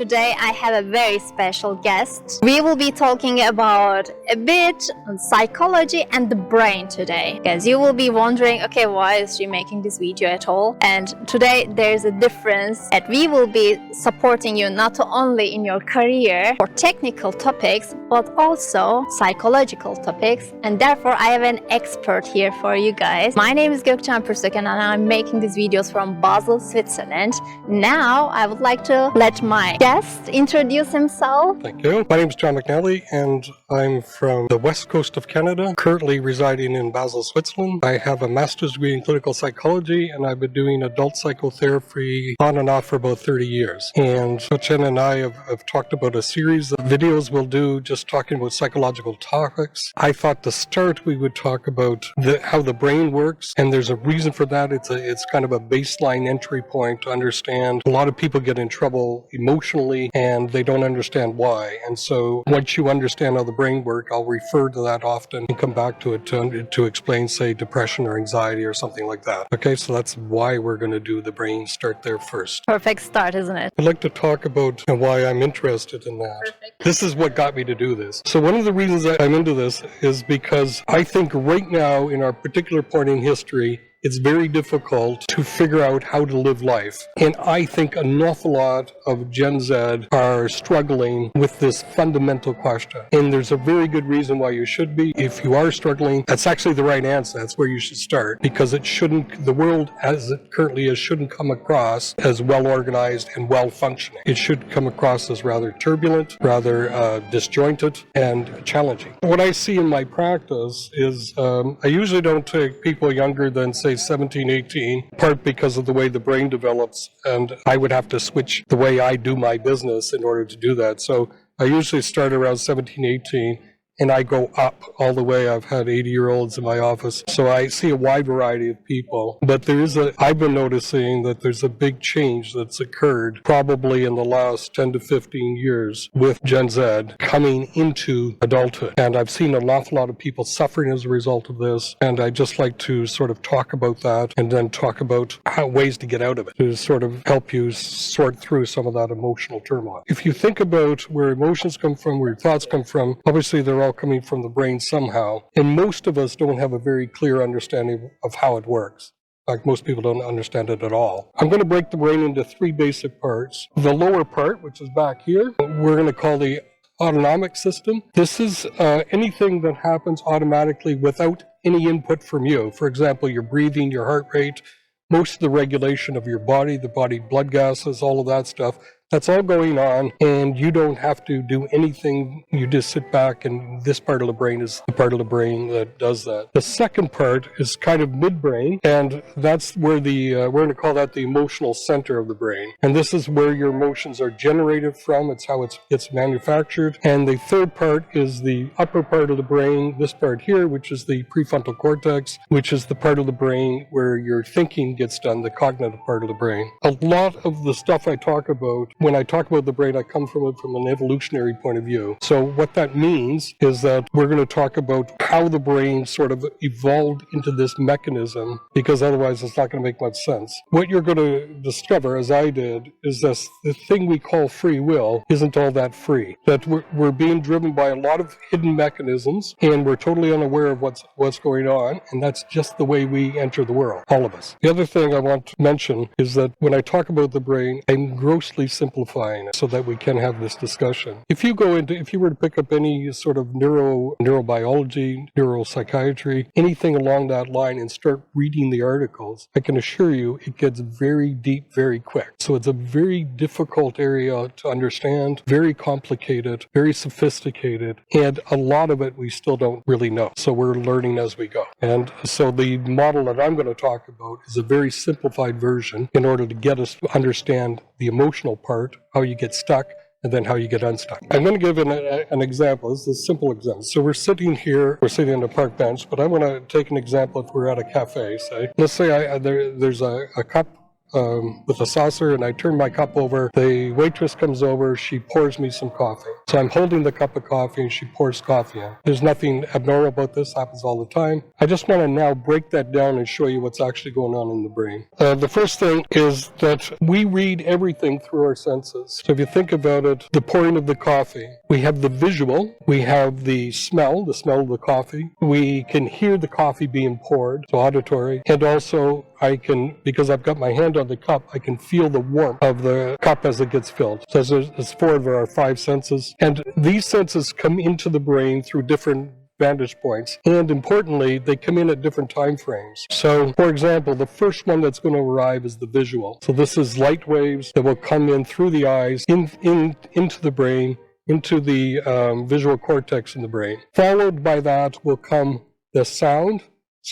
Today I have a very special guest. We will be talking about a bit on psychology and the brain today. Because you will be wondering, okay, why is she making this video at all? And today there's a difference that we will be supporting you not only in your career for technical topics, but also psychological topics. And therefore I have an expert here for you guys. My name is Gökçen Pürsök and I'm making these videos from Basel, Switzerland. Now I would like to let my guest introduce himself. Thank you. My name is John McNally and I'm from the west coast of Canada, currently residing in Basel, Switzerland. I have a master's degree in clinical psychology and I've been doing adult psychotherapy on and off for about 30 years. And Gökçen and I have talked about a series of videos we'll do just talking about psychological topics. I thought to start we would talk about how the brain works, and there's a reason for that. It's kind of a baseline entry point to understand. A lot of people get in trouble emotionally and they don't understand why. And so once you understand how the brain works, I'll refer to that often and come back to it to explain, say, depression or anxiety or something like that. Okay, so that's why we're going to do the brain. Start there first. Perfect start, isn't it? I'd like to talk about why I'm interested in that. Perfect. This is what got me to do this. So one of the reasons that I'm into this is because I think right now in our particular point in history, it's very difficult to figure out how to live life. And I think an awful lot of Gen Z are struggling with this fundamental question. And there's a very good reason why you should be. If you are struggling, that's actually the right answer. That's where you should start. Because the world as it currently is shouldn't come across as well organized and well functioning. It should come across as rather turbulent, rather disjointed, and challenging. What I see in my practice is I usually don't take people younger than, say, 17, 18, part because of the way the brain develops, and I would have to switch the way I do my business in order to do that. So I usually start around 17, 18, and I go up all the way. I've had 80-year-olds in my office, so I see a wide variety of people. But I've been noticing that there's a big change that's occurred probably in the last 10 to 15 years with Gen Z coming into adulthood. And I've seen an awful lot of people suffering as a result of this, and I'd just like to sort of talk about that and then talk about ways to get out of it, to sort of help you sort through some of that emotional turmoil. If you think about where emotions come from, where your thoughts come from, obviously they're all coming from the brain somehow, and most of us don't have a very clear understanding of how it works. In fact, most people don't understand it at all. I'm going to break the brain into three basic parts. The lower part, which is back here, we're going to call the autonomic system. This is anything that happens automatically without any input from you. For example, your breathing, your heart rate, most of the regulation of your body, the body blood gases, all of that stuff. That's all going on, and you don't have to do anything. You just sit back, and this part of the brain is the part of the brain that does that. The second part is kind of midbrain, and that's where we're going to call that the emotional center of the brain. And this is where your emotions are generated from. It's how it's manufactured. And the third part is the upper part of the brain, this part here, which is the prefrontal cortex, which is the part of the brain where your thinking gets done, the cognitive part of the brain. A lot of the stuff I talk about, when I talk about the brain, I come from it from an evolutionary point of view. So what that means is that we're going to talk about how the brain sort of evolved into this mechanism, because otherwise it's not going to make much sense. What you're going to discover, as I did, is that the thing we call free will isn't all that free. That we're being driven by a lot of hidden mechanisms, and we're totally unaware of what's going on, and that's just the way we enter the world, all of us. The other thing I want to mention is that when I talk about the brain, I'm grossly simplifying it so that we can have this discussion. If you were to pick up any sort of neurobiology, neuropsychiatry, anything along that line and start reading the articles, I can assure you it gets very deep very quick. So it's a very difficult area to understand, very complicated, very sophisticated, and a lot of it we still don't really know. So we're learning as we go. And so the model that I'm going to talk about is a very simplified version in order to get us to understand the emotional part, how you get stuck, and then how you get unstuck. I'm going to give an example. This is a simple example. So we're sitting on a park bench, but I want to take an example if we're at a cafe, say. Let's say there's a cup with a saucer, and I turn my cup over. The waitress comes over. She pours me some coffee. So I'm holding the cup of coffee, and she pours coffee in. There's nothing abnormal about this. Happens all the time. I just want to now break that down and show you what's actually going on in the brain. The first thing is that we read everything through our senses. So if you think about it, the pouring of the coffee, we have the visual, we have the smell of the coffee. We can hear the coffee being poured, so auditory, and also I can, because I've got my hand on the cup, I can feel the warmth of the cup as it gets filled. So there's 4 of our 5 senses, and these senses come into the brain through different vantage points, and importantly, they come in at different time frames. So, for example, the first one that's going to arrive is the visual. So this is light waves that will come in through the eyes, into the brain, into the visual cortex in the brain. Followed by that will come the sound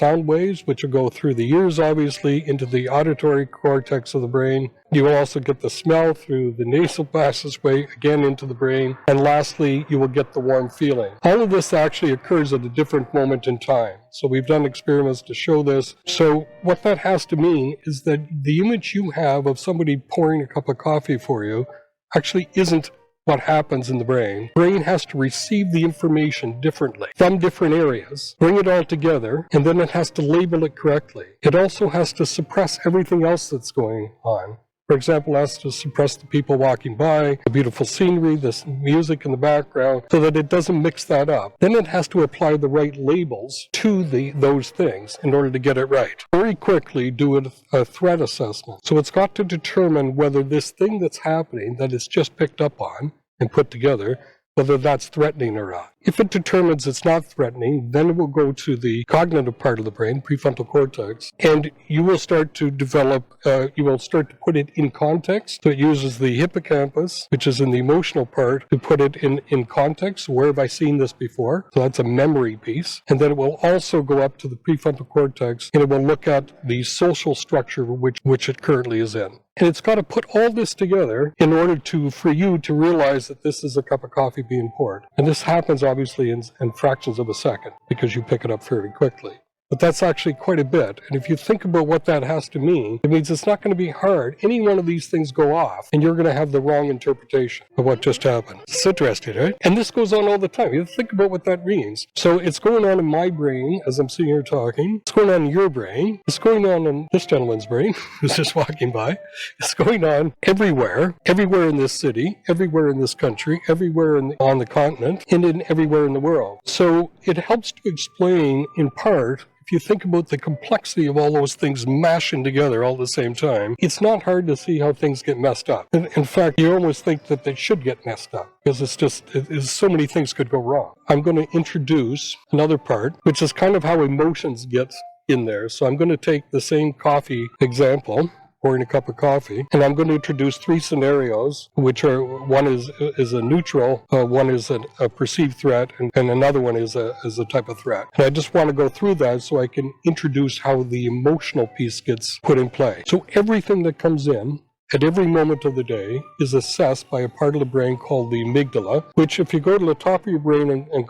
waves, which will go through the ears, obviously, into the auditory cortex of the brain. You will also get the smell through the nasal passageway, again into the brain. And lastly, you will get the warm feeling. All of this actually occurs at a different moment in time. So we've done experiments to show this. So what that has to mean is that the image you have of somebody pouring a cup of coffee for you actually isn't what happens in the brain. Brain has to receive the information differently from different areas, bring it all together, and then it has to label it correctly. It also has to suppress everything else that's going on. For example, it has to suppress the people walking by, the beautiful scenery, the music in the background, so that it doesn't mix that up. Then it has to apply the right labels to those things in order to get it right. Very quickly do a threat assessment. So it's got to determine whether this thing that's happening that it's just picked up on and put together, whether that's threatening or not. If it determines it's not threatening, then it will go to the cognitive part of the brain, prefrontal cortex, and you will start to develop, you will start to put it in context. So it uses the hippocampus, which is in the emotional part, to put it in context. Where have I seen this before? So that's a memory piece. And then it will also go up to the prefrontal cortex, and it will look at the social structure which it currently is in. And it's got to put all this together in order for you to realize that this is a cup of coffee being poured. And this happens obviously in fractions of a second because you pick it up fairly quickly. But that's actually quite a bit. And if you think about what that has to mean, it means it's not going to be hard. Any one of these things go off, and you're going to have the wrong interpretation of what just happened. It's interesting, right? And this goes on all the time. You think about what that means. So it's going on in my brain as I'm sitting here talking. It's going on in your brain. It's going on in this gentleman's brain who's just walking by. It's going on everywhere in this city, everywhere in this country, everywhere on the continent, and everywhere in the world. So it helps to explain, in part, if you think about the complexity of all those things mashing together all at the same time, it's not hard to see how things get messed up. In fact, you almost think that they should get messed up because it's so many things could go wrong. I'm going to introduce another part, which is kind of how emotions get in there. So I'm going to take the same coffee example, pouring a cup of coffee, and I'm going to introduce 3 scenarios, which are, one is a neutral, one is a perceived threat, and another one is a type of threat. And I just want to go through that so I can introduce how the emotional piece gets put in play. So everything that comes in at every moment of the day is assessed by a part of the brain called the amygdala, which if you go to the top of your brain and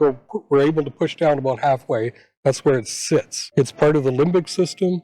we're able to push down about halfway, that's where it sits. It's part of the limbic system.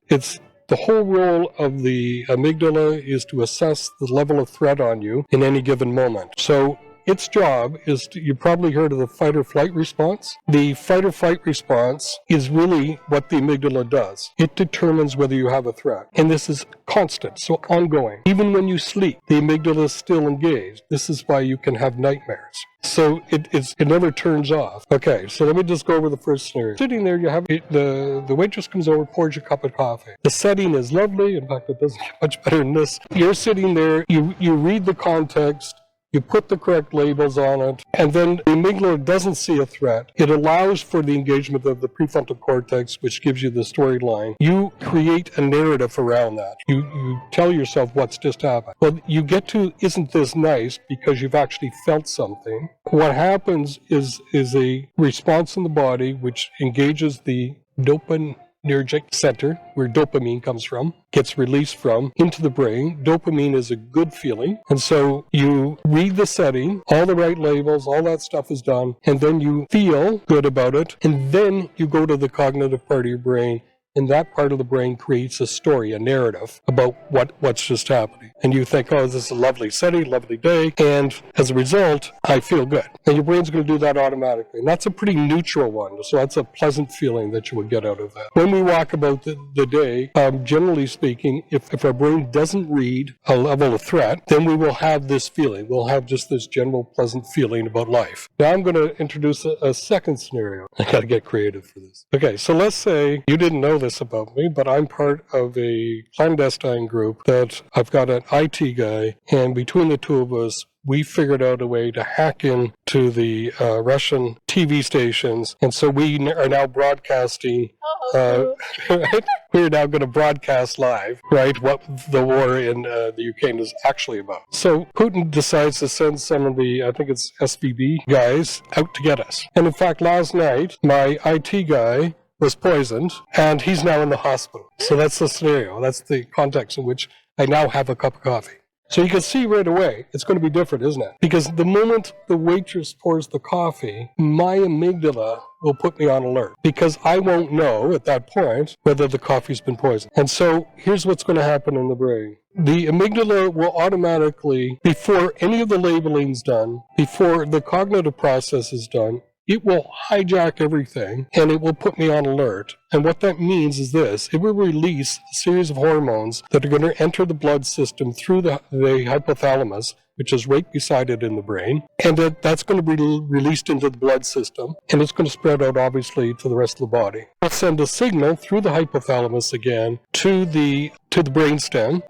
The whole role of the amygdala is to assess the level of threat on you in any given moment. So its job is you probably heard of the fight or flight response. The fight or flight response is really what the amygdala does. It determines whether you have a threat. And this is constant, so ongoing. Even when you sleep, the amygdala is still engaged. This is why you can have nightmares. So it never turns off. Okay, so let me just go over the first scenario. Sitting there, you have the waitress comes over, pours your cup of coffee. The setting is lovely. In fact, it doesn't get much better than this. You're sitting there, you read the context, you put the correct labels on it, and then the amygdala doesn't see a threat. It allows for the engagement of the prefrontal cortex, which gives you the storyline. You create a narrative around that. You tell yourself what's just happened. Well, you get to, isn't this nice, because you've actually felt something. What happens is a response in the body which engages the dopaminergic center, where dopamine comes from, gets released from, into the brain. Dopamine is a good feeling. And so you read the setting, all the right labels, all that stuff is done, and then you feel good about it. And then you go to the cognitive part of your brain and that part of the brain creates a story, a narrative about what's just happening. And you think, oh, this is a lovely setting, lovely day, and as a result, I feel good. And your brain's going to do that automatically. And that's a pretty neutral one, so that's a pleasant feeling that you would get out of that. When we walk about the day, generally speaking, if our brain doesn't read a level of threat, then we will have this feeling. We'll have just this general pleasant feeling about life. Now I'm going to introduce a second scenario. I got to get creative for this. Okay, so let's say you didn't know this about me, but I'm part of a clandestine group that I've got an IT guy, and between the two of us, we figured out a way to hack into the Russian TV stations, and so we are now broadcasting. Right? We're now going to broadcast live, right, what the war in the Ukraine is actually about. So Putin decides to send some of the, I think it's SVB guys, out to get us. And in fact, last night, my IT guy was poisoned, and he's now in the hospital. So that's the scenario. That's the context in which I now have a cup of coffee. So you can see right away, it's going to be different, isn't it? Because the moment the waitress pours the coffee, my amygdala will put me on alert. Because I won't know at that point whether the coffee's been poisoned. And so here's what's going to happen in the brain. The amygdala will automatically, before any of the labeling's done, before the cognitive process is done, it will hijack everything, and it will put me on alert. And what that means is this: it will release a series of hormones that are going to enter the blood system through the hypothalamus, which is right beside it in the brain, and that's going to be released into the blood system, and it's going to spread out, obviously, to the rest of the body. It'll send a signal through the hypothalamus again to the brainstem,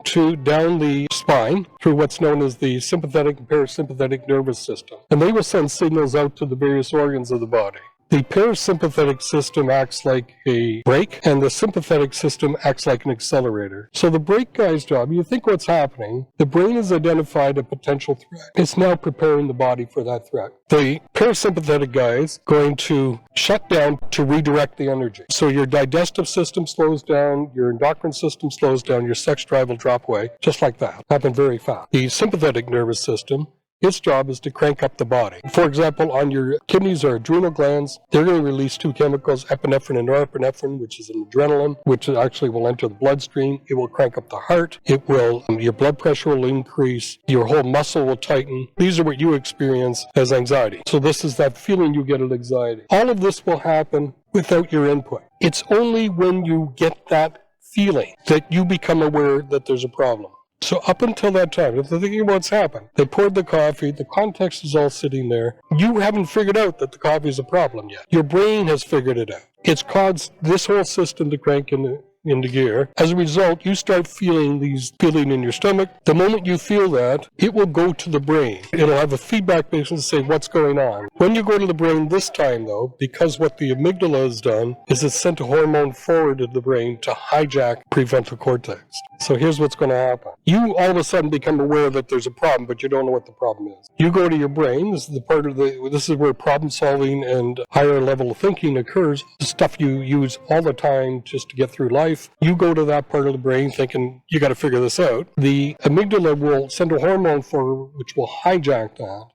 down the spine, through what's known as the sympathetic and parasympathetic nervous system. And they will send signals out to the various organs of the body. The parasympathetic system acts like a brake, and the sympathetic system acts like an accelerator. So the brake guy's job, you think what's happening, the brain has identified a potential threat. It's now preparing the body for that threat. The parasympathetic guy is going to shut down to redirect the energy. So your digestive system slows down, your endocrine system slows down, your sex drive will drop away, just like that. Happen very fast. The sympathetic nervous system, its job is to crank up the body. For example, on your kidneys or adrenal glands, they're going to release two chemicals, epinephrine and norepinephrine, which is an adrenaline, which actually will enter the bloodstream. It will crank up the heart. It will, your blood pressure will increase. Your whole muscle will tighten. These are what you experience as anxiety. So this is that feeling you get of anxiety. All of this will happen without your input. It's only when you get that feeling that you become aware that there's a problem. So up until that time, if they're thinking what's happened, they poured the coffee, the context is all sitting there. You haven't figured out that the coffee is a problem yet. Your brain has figured it out. It's caused this whole system to crank into gear. As a result, you start feeling in your stomach. The moment you feel that, it will go to the brain. It'll have a feedback basis to say what's going on. When you go to the brain this time, though, because what the amygdala has done is it's sent a hormone forward to the brain to hijack prefrontal cortex. So here's what's going to happen. You all of a sudden become aware that there's a problem, but you don't know what the problem is. You go to your brain. This is where problem solving and higher level of thinking occurs. The stuff you use all the time just to get through life. You go to that part of the brain thinking you got to figure this out. The amygdala will send a hormone forward which will hijack that.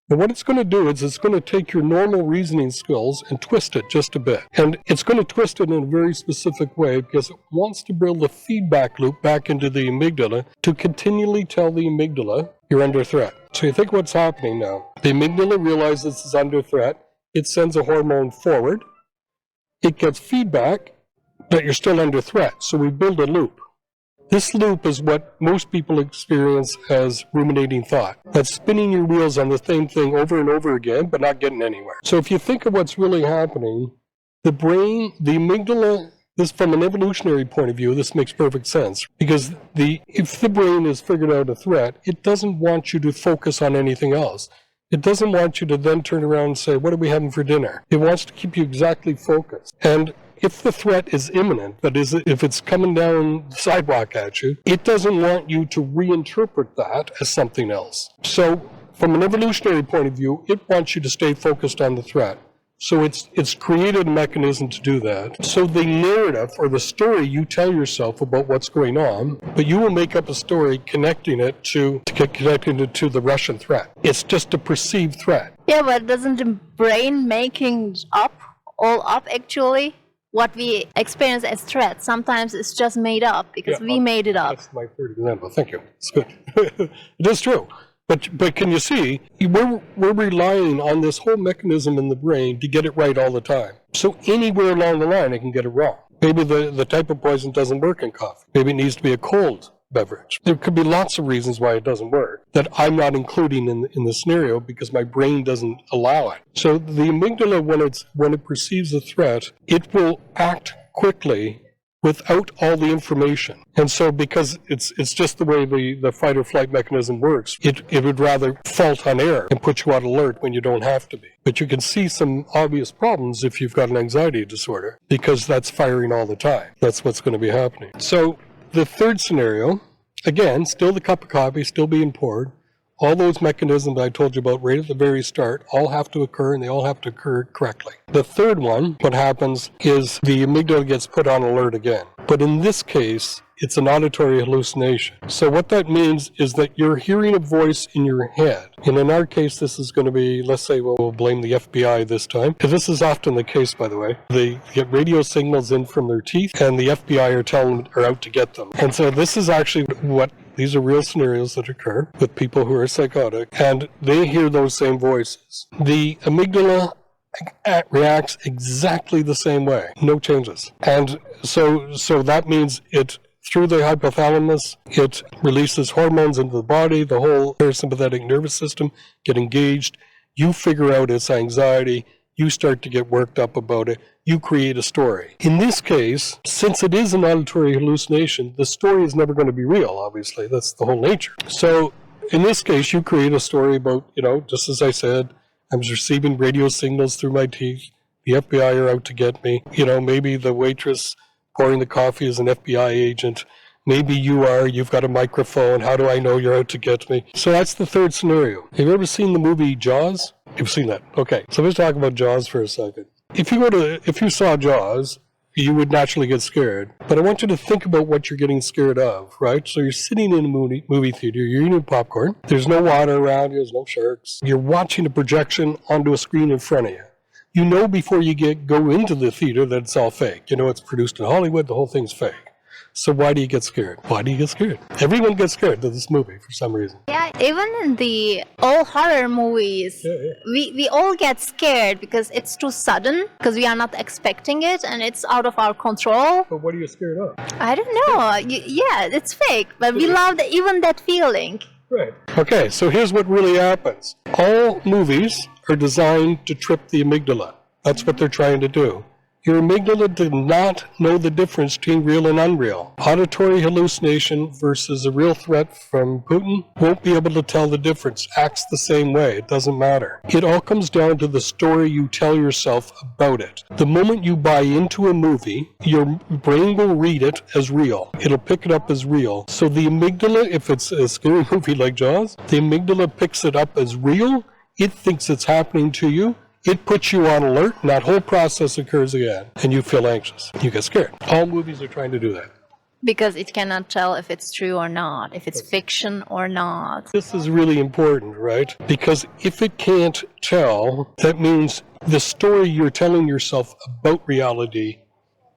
And what it's going to do is it's going to take your normal reasoning skills and twist it just a bit. And it's going to twist it in a very specific way because it wants to build a feedback loop back into the amygdala to continually tell the amygdala you're under threat. So you think what's happening now. The amygdala realizes it's under threat. It sends a hormone forward. It gets feedback that you're still under threat. So we build a loop. This loop is what most people experience as ruminating thought. That's spinning your wheels on the same thing over and over again, but not getting anywhere. So if you think of what's really happening, the brain, the amygdala, this from an evolutionary point of view, this makes perfect sense. Because if the brain has figured out a threat, it doesn't want you to focus on anything else. It doesn't want you to then turn around and say, what are we having for dinner? It wants to keep you exactly focused. And if the threat is imminent, that is, if it's coming down the sidewalk at you, it doesn't want you to reinterpret that as something else. So from an evolutionary point of view, it wants you to stay focused on the threat. So it's created a mechanism to do that. So the narrative or the story you tell yourself about what's going on, but you will make up a story connecting it to the Russian threat. It's just a perceived threat. Yeah, but doesn't the brain making all up actually? what we experience as threat, sometimes it's just made up because we made it up. That's my third example. Thank you. It's good. It is true. But can you see, we're relying on this whole mechanism in the brain to get it right all the time. So anywhere along the line, I can get it wrong. Maybe the type of poison doesn't work in coffee. Maybe it needs to be a cold beverage. There could be lots of reasons why it doesn't work that I'm not including in the scenario because my brain doesn't allow it. So the amygdala, when it perceives a threat, it will act quickly without all the information. And so because it's just the way the fight or flight mechanism works, it would rather fault on air and put you on alert when you don't have to be. But you can see some obvious problems if you've got an anxiety disorder because that's firing all the time. That's what's going to be happening. So the third scenario, again, still the cup of coffee, still being poured. All those mechanisms I told you about right at the very start all have to occur, and they all have to occur correctly. The third one, what happens is the amygdala gets put on alert again. But in this case, it's an auditory hallucination. So what that means is that you're hearing a voice in your head. And in our case, this is going to be, let's say, we'll blame the FBI this time. This is often the case, by the way. They get radio signals in from their teeth, and the FBI are out to get them. And so this is actually these are real scenarios that occur with people who are psychotic, and they hear those same voices. The amygdala reacts exactly the same way, no changes. And so that means through the hypothalamus, it releases hormones into the body, the whole parasympathetic nervous system get engaged. You figure out its anxiety, you start to get worked up about it, you create a story. In this case, since it is an auditory hallucination, the story is never going to be real, obviously. That's the whole nature. So in this case, you create a story about, just as I said, I'm receiving radio signals through my teeth, the FBI are out to get me. Maybe the waitress pouring the coffee is an FBI agent. Maybe you've got a microphone. How do I know you're out to get me? So that's the third scenario. Have you ever seen the movie Jaws? You've seen that. Okay. So let's talk about Jaws for a second. If you saw Jaws, you would naturally get scared. But I want you to think about what you're getting scared of, right? So you're sitting in a movie theater, you're eating popcorn. There's no water around you, there's no sharks. You're watching a projection onto a screen in front of you. You know before you go into the theater that it's all fake. It's produced in Hollywood, the whole thing's fake. So why do you get scared? Why do you get scared? Everyone gets scared of this movie for some reason. Yeah, even in the all horror movies, we all get scared because it's too sudden, because we are not expecting it and it's out of our control. But what are you scared of? I don't know. Yeah, it's fake, but we love even that feeling. Right. Okay, so here's what really happens. All movies are designed to trip the amygdala. That's what they're trying to do. Your amygdala does not know the difference between real and unreal. Auditory hallucination versus a real threat from Putin won't be able to tell the difference. Acts the same way. It doesn't matter. It all comes down to the story you tell yourself about it. The moment you buy into a movie, your brain will read it as real. It'll pick it up as real. So the amygdala, if it's a scary movie like Jaws, the amygdala picks it up as real. It thinks it's happening to you. It puts you on alert, and that whole process occurs again, and you feel anxious. You get scared. All movies are trying to do that. Because it cannot tell if it's true or not, if it's fiction or not. This is really important, right? Because if it can't tell, that means the story you're telling yourself about reality,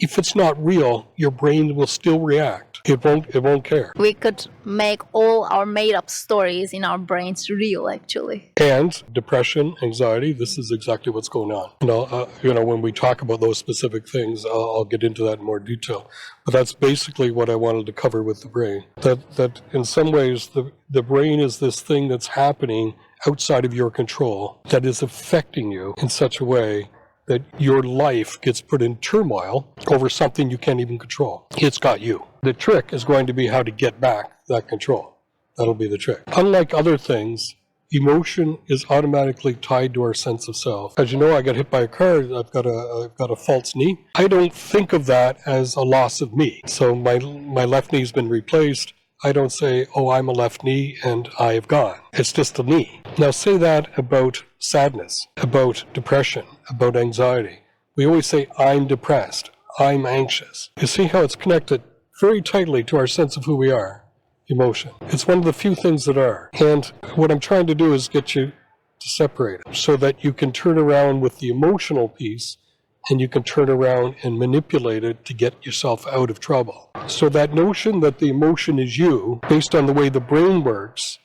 if it's not real, your brain will still react. It won't care. We could make all our made-up stories in our brains real, actually. And depression, anxiety, this is exactly what's going on. When we talk about those specific things, I'll get into that in more detail. But that's basically what I wanted to cover with the brain. That in some ways, the brain is this thing that's happening outside of your control that is affecting you in such a way that your life gets put in turmoil over something you can't even control. It's got you. The trick is going to be how to get back that control. That'll be the trick. Unlike other things, emotion is automatically tied to our sense of self. As you know, I got hit by a car, I've got a false knee. I don't think of that as a loss of me. So my left knee's been replaced. I don't say, oh, I'm a left knee and I've gone. It's just a knee. Now say that about sadness, about depression, about anxiety. We always say, I'm depressed, I'm anxious. You see how it's connected very tightly to our sense of who we are, emotion. It's one of the few things that are. And what I'm trying to do is get you to separate it so that you can turn around with the emotional piece and you can turn around and manipulate it to get yourself out of trouble. So that notion that the emotion is you, based on the way the brain works,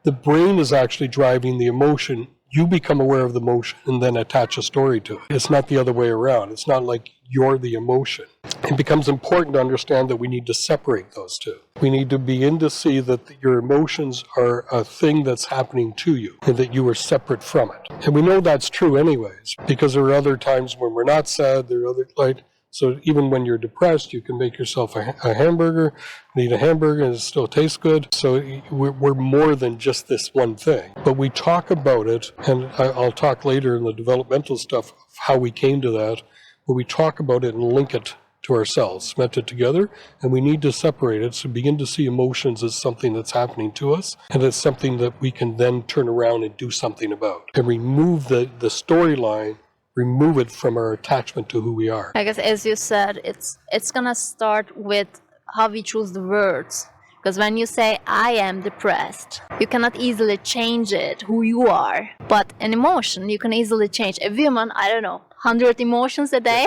the brain is actually driving the emotion. You become aware of the emotion and then attach a story to it. It's not the other way around. It's not like you're the emotion. It becomes important to understand that we need to separate those two. We need to begin to see that your emotions are a thing that's happening to you and that you are separate from it. And we know that's true anyways, because there are other times when we're not sad, there are other, like, so even when you're depressed, you can make yourself a hamburger, eat a hamburger, and it still tastes good. So we're more than just this one thing. But we talk about it, and I'll talk later in the developmental stuff, how we came to that, but we talk about it and link it to ourselves, cement it together, and we need to separate it, so begin to see emotions as something that's happening to us, and it's something that we can then turn around and do something about, and remove the storyline, remove it from our attachment to who we are. I guess, as you said, it's gonna start with how we choose the words. Because when you say, I am depressed, you cannot easily change it, who you are. But an emotion, you can easily change. A woman, I don't know, 100 emotions a day,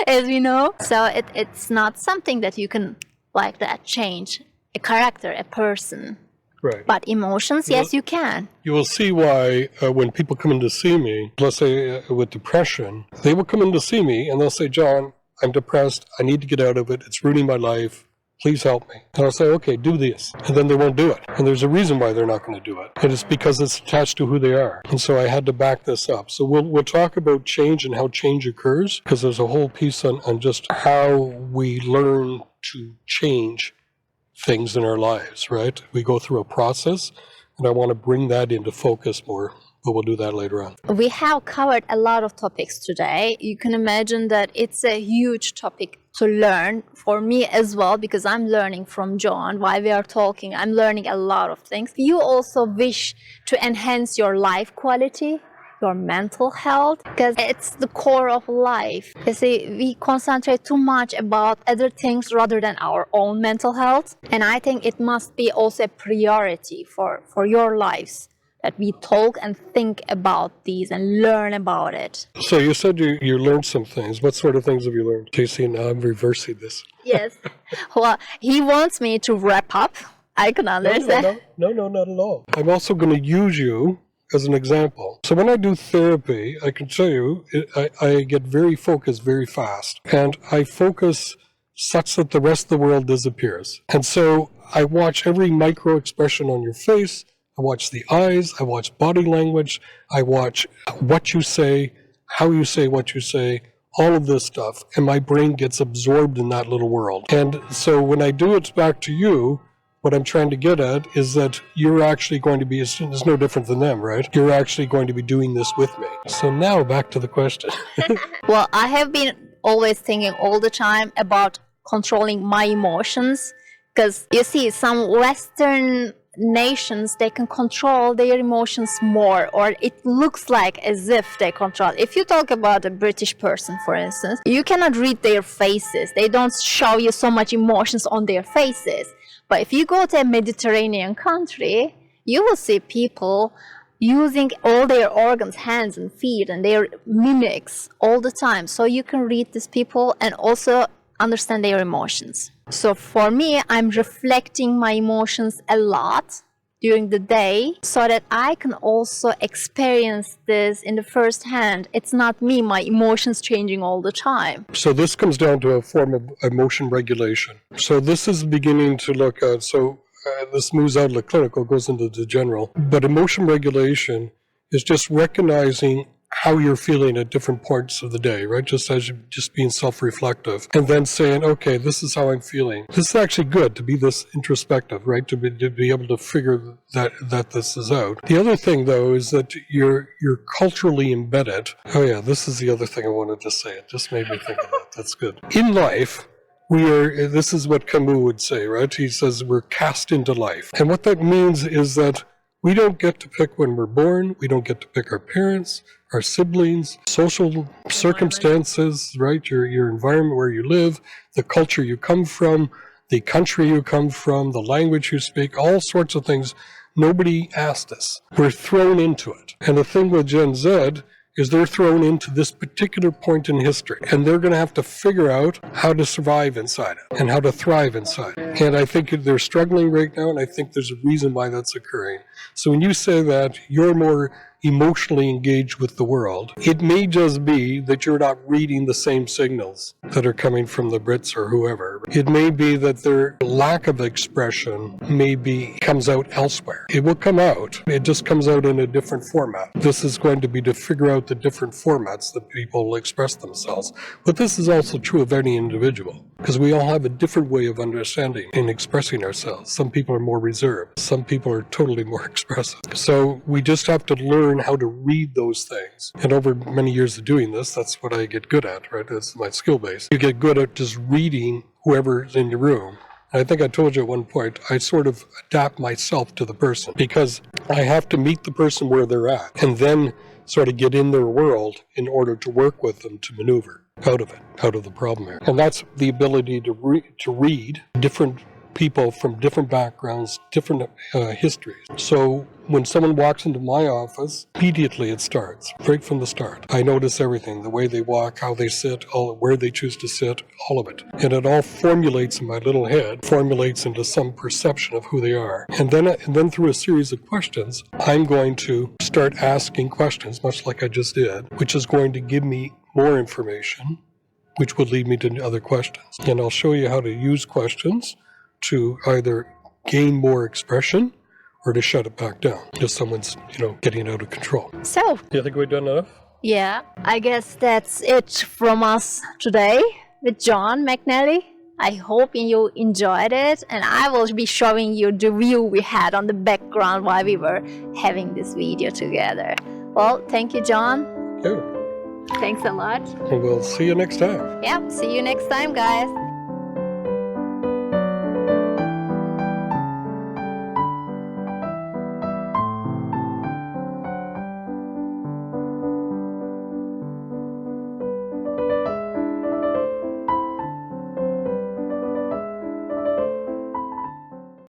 as we know. So it's not something that you can, like that, change. A character, a person. Right. But emotions, yes, you can. You will see why when people come in to see me, let's say with depression, they will come in to see me and they'll say, John, I'm depressed. I need to get out of it. It's ruining my life. Please help me. And I'll say, okay, do this. And then they won't do it. And there's a reason why they're not going to do it. And it's because it's attached to who they are. And so I had to back this up. So we'll talk about change and how change occurs, because there's a whole piece on just how we learn to change things in our lives, right? We go through a process, and I want to bring that into focus more, but we'll do that later on. We have covered a lot of topics today. You can imagine that it's a huge topic to learn for me as well, because I'm learning from John. While we are talking, I'm learning a lot of things. You also wish to enhance your life quality, your mental health, because it's the core of life. You see, we concentrate too much about other things rather than our own mental health. And I think it must be also a priority for your lives, that we talk and think about these and learn about it. So you said you learned some things. What sort of things have you learned? JC, now I'm reversing this. Yes. Well, he wants me to wrap up. I can understand. No, not at all. I'm also going to use you as an example. So when I do therapy, I can tell you, I get very focused very fast. And I focus such that the rest of the world disappears. And so I watch every micro expression on your face. I watch the eyes, I watch body language, I watch what you say, how you say what you say, all of this stuff, and my brain gets absorbed in that little world. And so when I do it back to you, what I'm trying to get at is that you're actually going to be, it's no different than them, right? You're actually going to be doing this with me. So now back to the question. Well, I have been always thinking all the time about controlling my emotions, because you see, some Western nations, they can control their emotions more, or it looks like as if they control. If you talk about a British person, for instance, you cannot read their faces. They don't show you so much emotions on their faces. But if you go to a Mediterranean country, you will see people using all their organs, hands and feet, and their mimics all the time. So you can read these people and also understand their emotions. So for me, I'm reflecting my emotions a lot during the day so that I can also experience this in the first hand. It's not me, my emotions changing all the time. So this comes down to a form of emotion regulation. So this is beginning to look at, this moves out of the clinical, goes into the general. But emotion regulation is just recognizing how you're feeling at different points of the day, right? Just being self-reflective, and then saying, okay, this is how I'm feeling. This is actually good to be this introspective, right? To be able to figure that this is out. The other thing, though, is that you're culturally embedded. Oh yeah, this is the other thing I wanted to say. It just made me think of that. That's good. In life, this is what Camus would say, right? He says we're cast into life. And what that means is that we don't get to pick when we're born. We don't get to pick our parents, our siblings, social circumstances, right? Your environment where you live, the culture you come from, the country you come from, the language you speak, all sorts of things. Nobody asked us. We're thrown into it. And the thing with Gen Z is they're thrown into this particular point in history, and they're going to have to figure out how to survive inside it and how to thrive inside it. And I think they're struggling right now, and I think there's a reason why that's occurring. So when you say that you're more emotionally engaged with the world, it may just be that you're not reading the same signals that are coming from the Brits or whoever. It may be that their lack of expression comes out elsewhere. It will come out. It just comes out in a different format. This is going to be to figure out the different formats that people express themselves. But this is also true of any individual, because we all have a different way of understanding and expressing ourselves. Some people are more reserved. Some people are totally more expressive. So we just have to learn how to read those things. And over many years of doing this, that's what I get good at, right? That's my skill base. You get good at just reading whoever's in your room. And I think I told you at one point, I sort of adapt myself to the person because I have to meet the person where they're at and then sort of get in their world in order to work with them to maneuver out of it, out of the problem area. And that's the ability to read different people from different backgrounds, different histories. So when someone walks into my office, immediately it starts, right from the start. I notice everything, the way they walk, how they sit, where they choose to sit, all of it. And it all formulates in my little head, formulates into some perception of who they are. And then through a series of questions, I'm going to start asking questions, much like I just did, which is going to give me more information, which would lead me to other questions. And I'll show you how to use questions to either gain more expression or to shut it back down if someone's, getting out of control. So, Do you think we've done enough? yeah, I guess that's it from us today with John McNally. I hope you enjoyed it, and I will be showing you the view we had on the background while we were having this video together. Well, thank you, John. Yeah. Thanks a lot. And we'll see you next time. Yep, see you next time, guys.